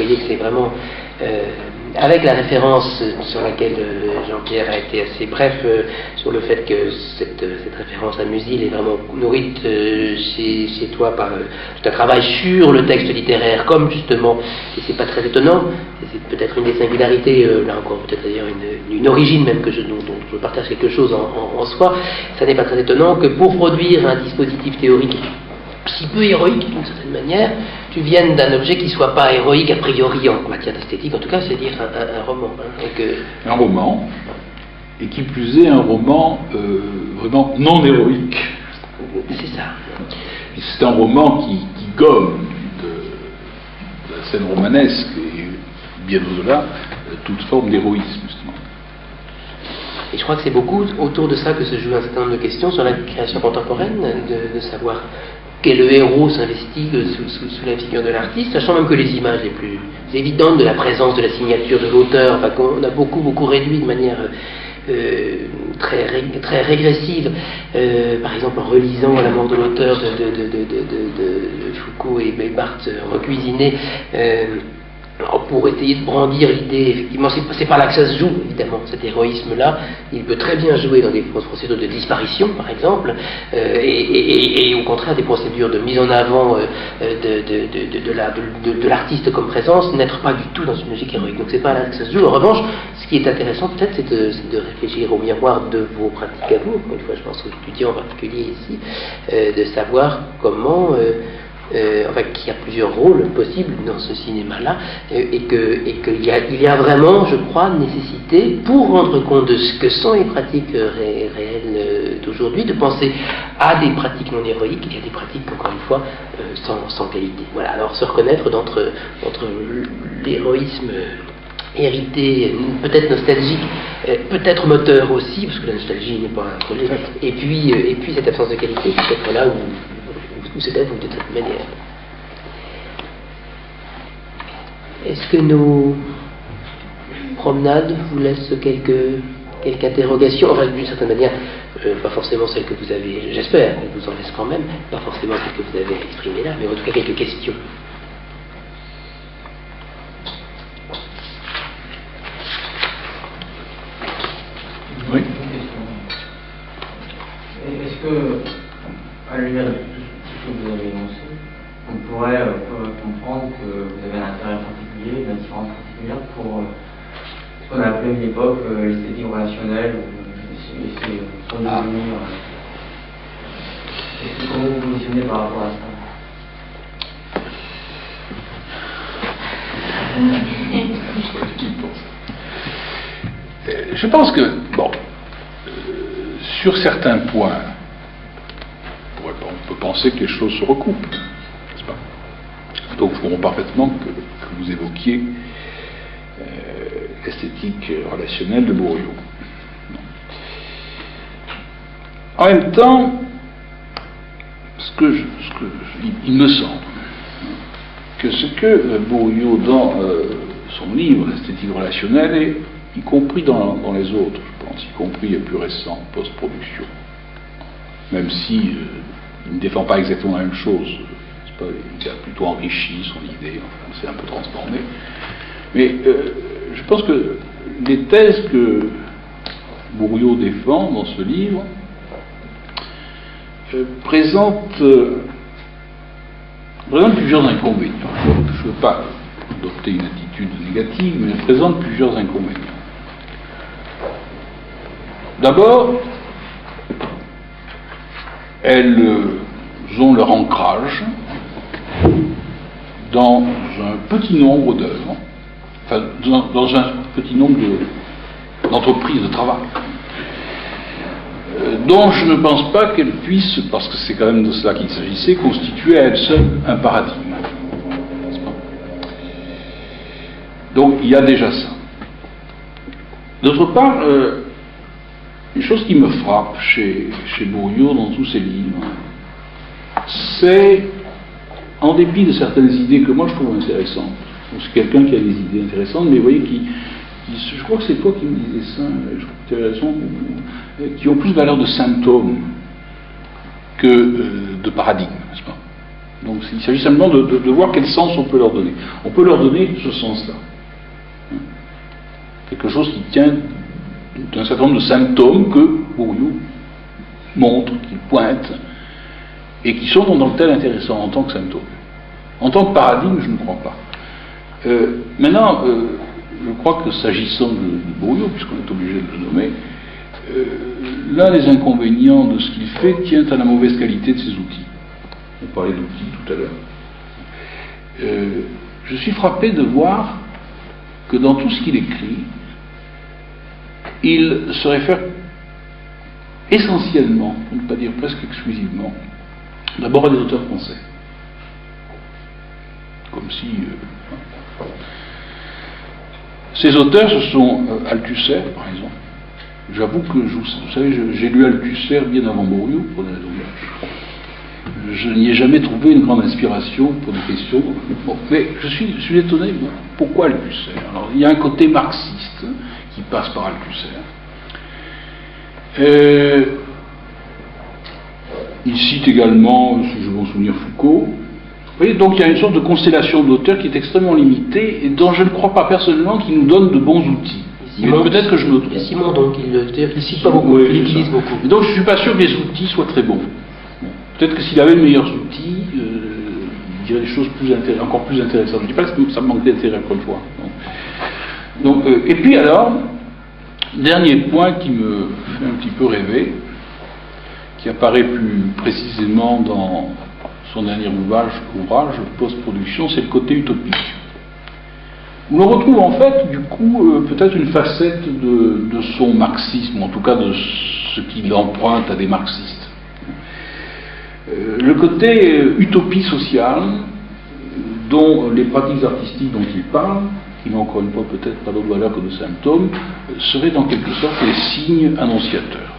voyez que c'est vraiment avec la référence sur laquelle Jean-Pierre a été assez bref sur le fait que cette référence à Musil est vraiment nourrie chez toi par tout un travail sur le texte littéraire, comme justement, et c'est pas très étonnant, c'est peut-être une des singularités, là encore peut-être d'ailleurs une origine même dont je partage quelque chose en soi, ça n'est pas très étonnant que pour produire un dispositif théorique si peu héroïque d'une certaine manière, tu viennes d'un objet qui ne soit pas héroïque a priori en matière d'esthétique, en tout cas, c'est-à-dire un roman. Un roman, et qui plus est un roman vraiment non héroïque. C'est ça. C'est un roman qui gomme de la scène romanesque et bien au-delà toute forme d'héroïsme, justement. Et je crois que c'est beaucoup autour de ça que se joue un certain nombre de questions sur la création contemporaine, de savoir quel héros s'investit sous la figure de l'artiste, sachant même que les images les plus évidentes de la présence de la signature de l'auteur, enfin, qu'on a beaucoup réduit de manière très régressive, par exemple en relisant La mort de l'auteur de Foucault et Barthes recuisiné, pour essayer de brandir l'idée, effectivement, c'est par là que ça se joue, évidemment, cet héroïsme-là. Il peut très bien jouer dans des procédures de disparition, par exemple, et au contraire des procédures de mise en avant de l'artiste comme présence, n'être pas du tout dans une logique héroïque. Donc c'est pas là que ça se joue. En revanche, ce qui est intéressant peut-être, c'est de réfléchir au miroir de vos pratiques à vous, encore une fois, je pense aux étudiants en particulier ici, de savoir comment... qu'il y a plusieurs rôles possibles dans ce cinéma-là, et qu'il y a vraiment, je crois, nécessité, pour rendre compte de ce que sont les pratiques réelles d'aujourd'hui, de penser à des pratiques non héroïques et à des pratiques, encore une fois, sans qualité. Voilà, alors se reconnaître entre l'héroïsme hérité, peut-être nostalgique, peut-être moteur aussi, parce que la nostalgie n'est pas un projet, et puis cette absence de qualité, peut-être là où c'est à vous de cette manière. Est-ce que nos promenades vous laissent quelques interrogations, enfin d'une certaine manière, pas forcément celles que vous avez, j'espère, mais vous en laisse quand même, pas forcément celles que vous avez exprimées là, mais en tout cas quelques questions. Oui. Est-ce que, à la lumière de tout ce que vous avez énoncé, on pourrait comprendre que vous avez un intérêt particulier, une attirance particulière pour ce qu'on a appelé à une époque l'esthétique relationnelle, et son devenir. Comment vous vous positionnez par rapport à ça? Je pense que, sur certains points, on peut penser que les choses se recoupent, n'est-ce pas? Donc, je comprends parfaitement que vous évoquiez l'esthétique relationnelle de Bourriaud. En même temps, il me semble que ce que Bourriaud, dans son livre, l'esthétique relationnelle, est, y compris dans les autres, je pense, y compris les plus récents, post-production, même si il ne défend pas exactement la même chose, n'est-ce pas, il a plutôt enrichi son idée, enfin, c'est un peu transformé, mais je pense que les thèses que Bourriaud défend dans ce livre présentent plusieurs inconvénients. Je ne veux pas adopter une attitude négative, mais elles présentent plusieurs inconvénients. D'abord, elles ont leur ancrage dans un petit nombre d'œuvres, enfin dans un petit nombre d'entreprises de travail, dont je ne pense pas qu'elles puissent, parce que c'est quand même de cela qu'il s'agissait, constituer à elles seules un paradigme. Donc il y a déjà ça. D'autre part, une chose qui me frappe chez Bourriaud dans tous ses livres, c'est, en dépit de certaines idées que moi je trouve intéressantes, c'est quelqu'un qui a des idées intéressantes, mais vous voyez, je crois que c'est toi qui me disais ça, je crois que tu as raison, qui ont plus valeur de symptômes que de paradigme, n'est-ce pas? Donc il s'agit simplement de voir quel sens on peut leur donner. On peut leur donner ce sens-là. Quelque chose qui tient d'un certain nombre de symptômes que Bourdieu montre, qu'il pointe, et qui sont en tant que tels intéressants en tant que symptômes. En tant que paradigme, je ne crois pas. Maintenant, je crois que s'agissant de Bourdieu, puisqu'on est obligé de le nommer, l'un des inconvénients de ce qu'il fait tient à la mauvaise qualité de ses outils. On parlait d'outils tout à l'heure. Je suis frappé de voir que dans tout ce qu'il écrit, il se réfère essentiellement, pour ne pas dire presque exclusivement, d'abord à des auteurs français. Comme si... Ces auteurs, ce sont Althusser, par exemple. J'avoue que, vous savez, j'ai lu Althusser bien avant Bourdieu, pour des raisons. Je n'y ai jamais trouvé une grande inspiration pour des questions. Bon, mais je suis étonné, bon, pourquoi Althusser? Alors, il y a un côté marxiste qui passe par Althusser. Il cite également, si je m'en souviens, Foucault. Vous voyez, donc il y a une sorte de constellation d'auteurs qui est extrêmement limitée et dont je ne crois pas personnellement qu'il nous donne de bons outils. Mais peut-être que je me trompe. Et Simon, donc, il cite pas beaucoup, il utilise beaucoup. Et donc je ne suis pas sûr que les outils soient très bons. Peut-être que s'il avait de meilleurs outils, il dirait des choses encore plus intéressantes. Je ne dis pas que ça me manque d'intérêt, encore une fois. Donc, et puis alors, dernier point qui me fait un petit peu rêver, qui apparaît plus précisément dans son dernier ouvrage Post-production, c'est le côté utopique. Où l'on retrouve en fait, du coup, peut-être une facette de son marxisme, en tout cas de ce qu'il emprunte à des marxistes. Le côté utopie sociale, dont les pratiques artistiques dont il parle, qui n'ont encore une fois peut-être pas d'autre valeur que de symptômes, seraient en quelque sorte les signes annonciateurs.